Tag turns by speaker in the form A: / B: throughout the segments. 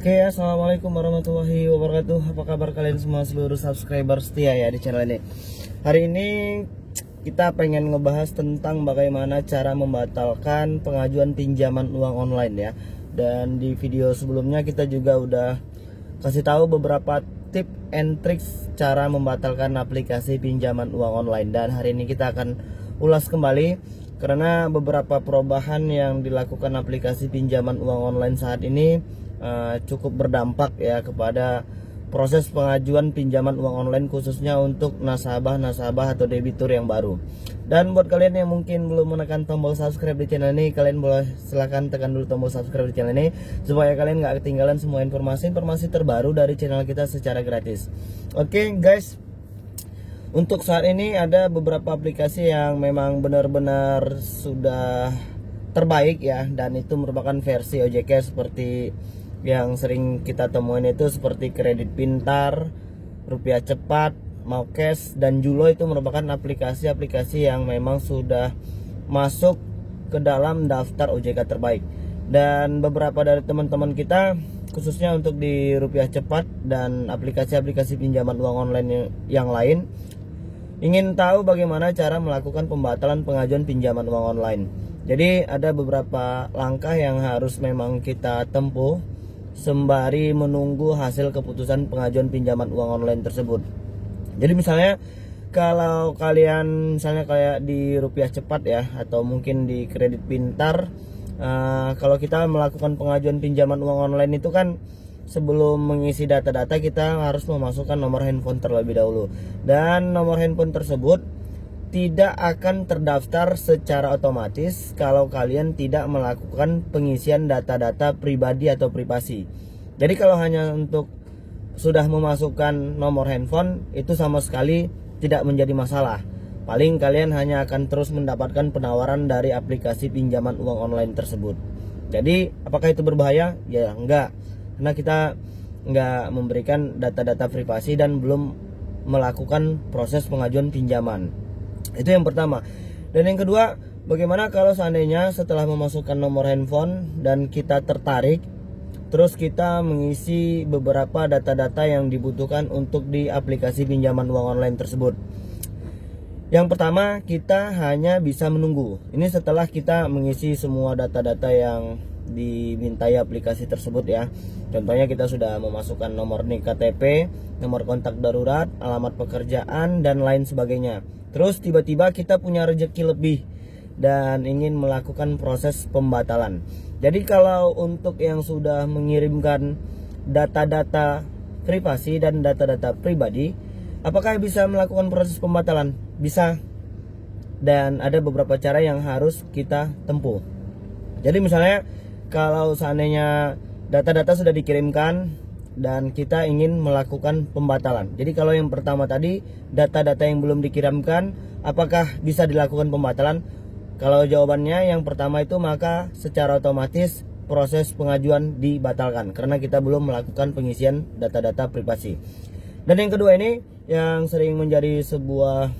A: Oke, assalamualaikum warahmatullahi wabarakatuh. Apa kabar kalian semua seluruh subscriber setia ya di channel ini. Hari ini kita pengen ngebahas tentang bagaimana cara membatalkan pengajuan pinjaman uang online ya. Dan di video sebelumnya kita juga udah kasih tahu beberapa tip and tricks cara membatalkan aplikasi pinjaman uang online. Dan hari ini kita akan ulas kembali karena beberapa perubahan yang dilakukan aplikasi pinjaman uang online saat ini cukup berdampak ya kepada proses pengajuan pinjaman uang online, khususnya untuk nasabah atau debitur yang baru. Dan buat kalian yang mungkin belum menekan tombol subscribe di channel ini, kalian boleh silahkan tekan dulu tombol subscribe di channel ini supaya kalian nggak ketinggalan semua informasi terbaru dari channel kita secara gratis. Oke guys, untuk saat ini ada beberapa aplikasi yang memang benar-benar sudah terbaik ya, dan itu merupakan versi OJK seperti yang sering kita temuin itu seperti Kredit Pintar, Rupiah Cepat, Maucash, dan Julo. Itu merupakan aplikasi-aplikasi yang memang sudah masuk ke dalam daftar OJK terbaik. Dan beberapa dari teman-teman kita, khususnya untuk di Rupiah Cepat dan aplikasi-aplikasi pinjaman uang online yang lain, ingin tahu bagaimana cara melakukan pembatalan pengajuan pinjaman uang online. Jadi ada beberapa langkah yang harus memang kita tempuh sembari menunggu hasil keputusan pengajuan pinjaman uang online tersebut. Jadi misalnya kalau kalian misalnya kayak di Rupiah Cepat ya, atau mungkin di Kredit Pintar, kalau kita melakukan pengajuan pinjaman uang online itu kan sebelum mengisi data-data kita harus memasukkan nomor handphone terlebih dahulu, dan nomor handphone tersebut tidak akan terdaftar secara otomatis kalau kalian tidak melakukan pengisian data-data pribadi atau privasi. Jadi kalau hanya untuk sudah memasukkan nomor handphone, itu sama sekali tidak menjadi masalah. Paling kalian hanya akan terus mendapatkan penawaran dari aplikasi pinjaman uang online tersebut. Jadi apakah itu berbahaya? Ya enggak, karena kita enggak memberikan data-data privasi dan belum melakukan proses pengajuan pinjaman. Itu yang pertama. Dan yang kedua, bagaimana kalau seandainya setelah memasukkan nomor handphone dan kita tertarik, terus kita mengisi beberapa data-data yang dibutuhkan untuk di aplikasi pinjaman uang online tersebut. Yang pertama, kita hanya bisa menunggu. Ini setelah kita mengisi semua data-data yang dimintai aplikasi tersebut ya. Contohnya kita sudah memasukkan nomor NIK KTP, nomor kontak darurat, alamat pekerjaan, dan lain sebagainya. Terus tiba-tiba kita punya rezeki lebih dan ingin melakukan proses pembatalan. Jadi kalau untuk yang sudah mengirimkan data-data privasi dan data-data pribadi, apakah bisa melakukan proses pembatalan? Bisa. Dan ada beberapa cara yang harus kita tempuh. Jadi misalnya kalau seandainya data-data sudah dikirimkan dan kita ingin melakukan pembatalan. Jadi kalau yang pertama tadi, data-data yang belum dikirimkan, apakah bisa dilakukan pembatalan? Kalau jawabannya yang pertama itu, maka secara otomatis proses pengajuan dibatalkan karena kita belum melakukan pengisian data-data privasi. Dan yang kedua ini yang sering menjadi sebuah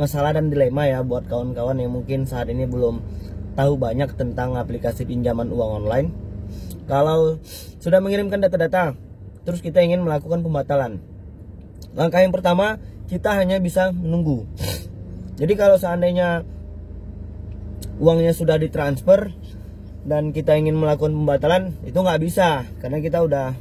A: masalah dan dilema ya buat kawan-kawan yang mungkin saat ini belum tahu banyak tentang aplikasi pinjaman uang online. Kalau sudah mengirimkan data-data, terus kita ingin melakukan pembatalan, langkah yang pertama kita hanya bisa menunggu. Jadi kalau seandainya uangnya sudah ditransfer dan kita ingin melakukan pembatalan, itu nggak bisa karena kita udah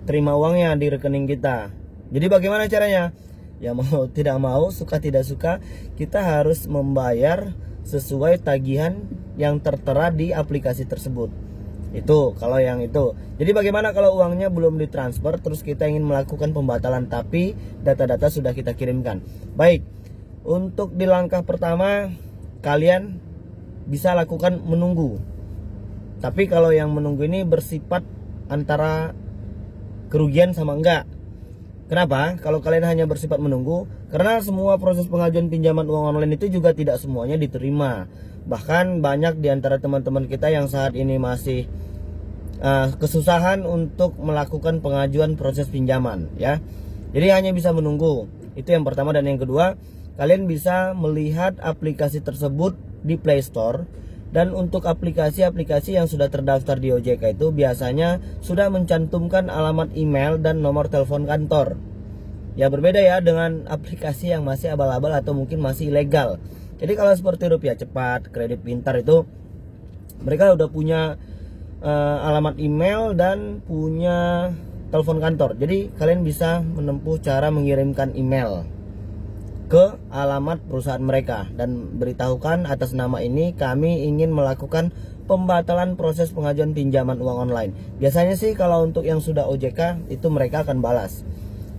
A: terima uangnya di rekening kita. Jadi bagaimana caranya? Ya mau tidak mau, suka tidak suka, kita harus membayar sesuai tagihan yang tertera di aplikasi tersebut. Itu kalau yang itu. Jadi bagaimana kalau uangnya belum ditransfer terus kita ingin melakukan pembatalan tapi data-data sudah kita kirimkan? Baik, untuk di langkah pertama kalian bisa lakukan menunggu. Tapi kalau yang menunggu ini bersifat antara kerugian sama enggak. Kenapa? Kalau kalian hanya bersifat menunggu, karena semua proses pengajuan pinjaman uang online itu juga tidak semuanya diterima. Bahkan banyak di antara teman-teman kita yang saat ini masih kesusahan untuk melakukan pengajuan proses pinjaman ya. Jadi hanya bisa menunggu. Itu yang pertama. Dan yang kedua, kalian bisa melihat aplikasi tersebut di Play Store Dan untuk aplikasi-aplikasi yang sudah terdaftar di OJK itu biasanya sudah mencantumkan alamat email dan nomor telepon kantor. Ya berbeda ya dengan aplikasi yang masih abal-abal atau mungkin masih ilegal. Jadi kalau seperti Rupiah Cepat, Kredit Pintar itu mereka udah punya alamat email dan punya telepon kantor. Jadi kalian bisa menempuh cara mengirimkan email ke alamat perusahaan mereka dan beritahukan atas nama ini kami ingin melakukan pembatalan proses pengajuan pinjaman uang online. Biasanya sih kalau untuk yang sudah OJK itu mereka akan balas.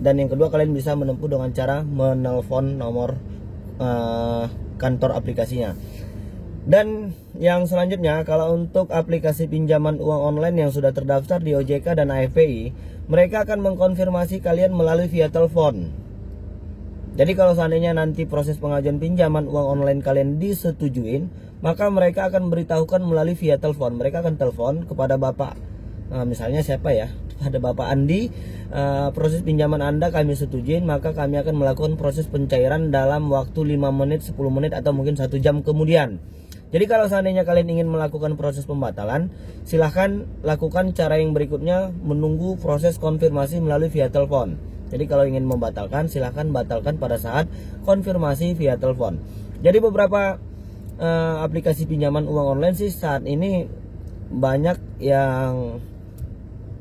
A: Dan yang kedua kalian bisa menempuh dengan cara menelpon nomor kantor aplikasinya. Dan yang selanjutnya kalau untuk aplikasi pinjaman uang online yang sudah terdaftar di OJK dan AFPI, mereka akan mengkonfirmasi kalian melalui via telepon. Jadi kalau seandainya nanti proses pengajuan pinjaman uang online kalian disetujuin, maka mereka akan beritahukan melalui via telepon. Mereka akan telepon kepada Bapak, misalnya siapa ya, ada Bapak Andi, proses pinjaman Anda kami setujuin, maka kami akan melakukan proses pencairan dalam waktu 5 menit, 10 menit atau mungkin 1 jam kemudian. Jadi kalau seandainya kalian ingin melakukan proses pembatalan, silahkan lakukan cara yang berikutnya, menunggu proses konfirmasi melalui via telepon. Jadi kalau ingin membatalkan, silahkan batalkan pada saat konfirmasi via telepon. Jadi beberapa aplikasi pinjaman uang online sih saat ini banyak yang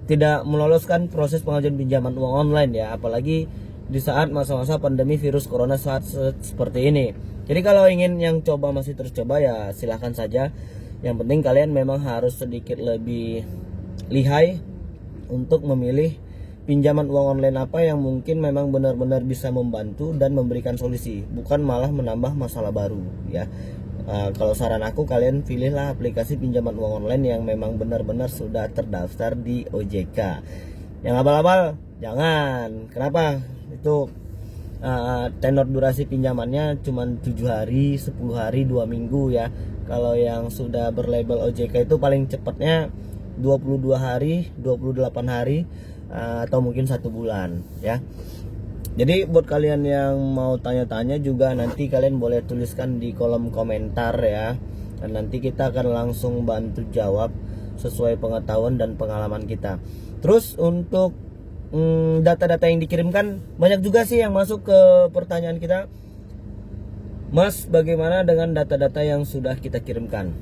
A: tidak meloloskan proses pengajuan pinjaman uang online ya, apalagi di saat masa-masa pandemi virus corona saat seperti ini. Jadi kalau ingin yang coba masih terus coba ya silahkan saja. Yang penting kalian memang harus sedikit lebih lihai untuk memilih pinjaman uang online apa yang mungkin memang benar-benar bisa membantu dan memberikan solusi, bukan malah menambah masalah baru ya. Kalau saran aku, kalian pilihlah aplikasi pinjaman uang online yang memang benar-benar sudah terdaftar di OJK. Yang abal-abal jangan. Kenapa? Itu tenor durasi pinjamannya cuma 7 hari, 10 hari, 2 minggu ya. Kalau yang sudah berlabel OJK itu paling cepatnya 22 hari, 28 hari, atau mungkin 1 bulan ya. Jadi buat kalian yang mau tanya-tanya juga nanti kalian boleh tuliskan di kolom komentar ya, dan nanti kita akan langsung bantu jawab sesuai pengetahuan dan pengalaman kita. Terus untuk data-data yang dikirimkan banyak juga sih yang masuk ke pertanyaan kita, Mas bagaimana dengan data-data yang sudah kita kirimkan?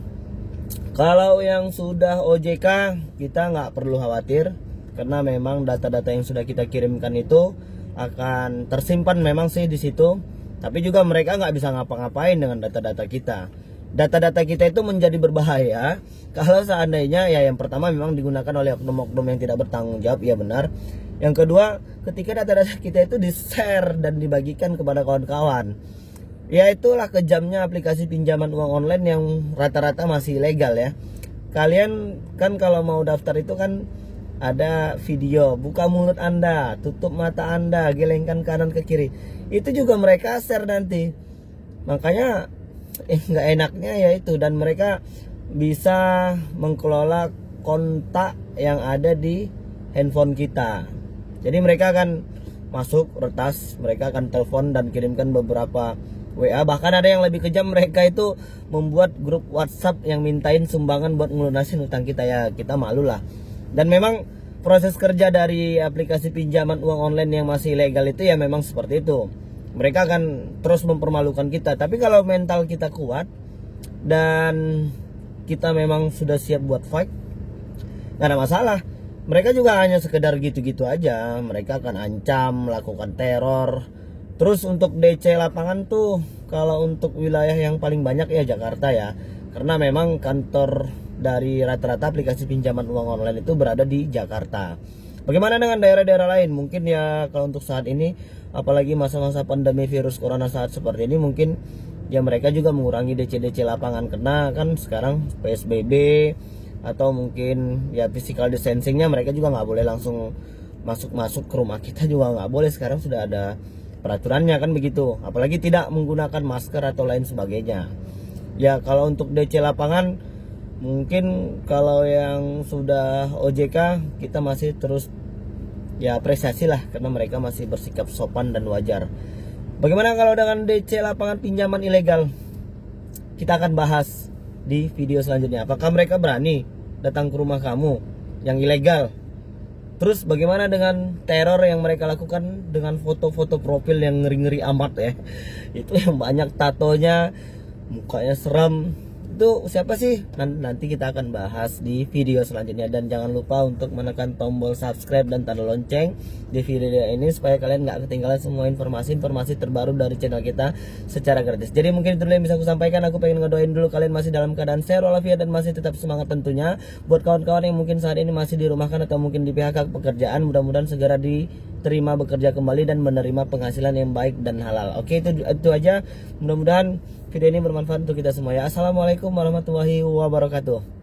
A: Kalau yang sudah OJK kita nggak perlu khawatir, karena memang data-data yang sudah kita kirimkan itu akan tersimpan memang sih di situ, tapi juga mereka nggak bisa ngapa-ngapain dengan data-data kita. Data-data kita itu menjadi berbahaya kalau seandainya ya yang pertama memang digunakan oleh oknum-oknum yang tidak bertanggung jawab, ya benar. Yang kedua, ketika data-data kita itu di-share dan dibagikan kepada kawan-kawan, ya itulah kejamnya aplikasi pinjaman uang online yang rata-rata masih ilegal ya. Kalian kan kalau mau daftar itu kan ada video, buka mulut Anda, tutup mata Anda, gelengkan kanan ke kiri. Itu juga mereka share nanti. Makanya nggak enaknya ya itu, dan mereka bisa mengelola kontak yang ada di handphone kita. Jadi mereka akan masuk retas, mereka akan telepon dan kirimkan beberapa WA. Bahkan ada yang lebih kejam, mereka itu membuat grup WhatsApp yang mintain sumbangan buat ngelunasin utang kita, ya kita malu lah. Dan memang proses kerja dari aplikasi pinjaman uang online yang masih ilegal itu ya memang seperti itu. Mereka akan terus mempermalukan kita. Tapi kalau mental kita kuat dan kita memang sudah siap buat fight, nggak ada masalah. Mereka juga hanya sekedar gitu-gitu aja. Mereka akan ancam, melakukan teror. Terus untuk DC lapangan tuh, kalau untuk wilayah yang paling banyak ya Jakarta ya, karena memang kantor dari rata-rata aplikasi pinjaman uang online itu berada di Jakarta. Bagaimana dengan daerah-daerah lain? Mungkin ya kalau untuk saat ini, apalagi masa-masa pandemi virus corona saat seperti ini, mungkin ya mereka juga mengurangi DC lapangan, karena kan sekarang PSBB atau mungkin ya physical distancingnya mereka juga nggak boleh langsung masuk ke rumah kita, juga nggak boleh. Sekarang sudah ada peraturannya kan begitu, apalagi tidak menggunakan masker atau lain sebagainya. Ya kalau untuk DC lapangan, mungkin kalau yang sudah OJK kita masih terus ya apresiasi lah, karena mereka masih bersikap sopan dan wajar. Bagaimana kalau dengan DC lapangan pinjaman ilegal? Kita akan bahas di video selanjutnya. Apakah mereka berani datang ke rumah kamu yang ilegal? Terus bagaimana dengan teror yang mereka lakukan dengan foto-foto profil yang ngeri-ngeri amat ya? Itu yang banyak tatonya, mukanya seram. Itu siapa sih? Nanti kita akan bahas di video selanjutnya. Dan jangan lupa untuk menekan tombol subscribe dan tanda lonceng di video ini supaya kalian nggak ketinggalan semua informasi terbaru dari channel kita secara gratis. Jadi mungkin itu dulu yang bisa aku sampaikan. Aku pengen ngedoain dulu kalian masih dalam keadaan sehat walafiat dan masih tetap semangat tentunya. Buat kawan-kawan yang mungkin saat ini masih dirumahkan atau mungkin di PHK pekerjaan, mudah-mudahan segera diterima bekerja kembali dan menerima penghasilan yang baik dan halal. Oke, itu aja. Mudah-mudahan video ini bermanfaat untuk kita semua ya. Assalamualaikum warahmatullahi wabarakatuh.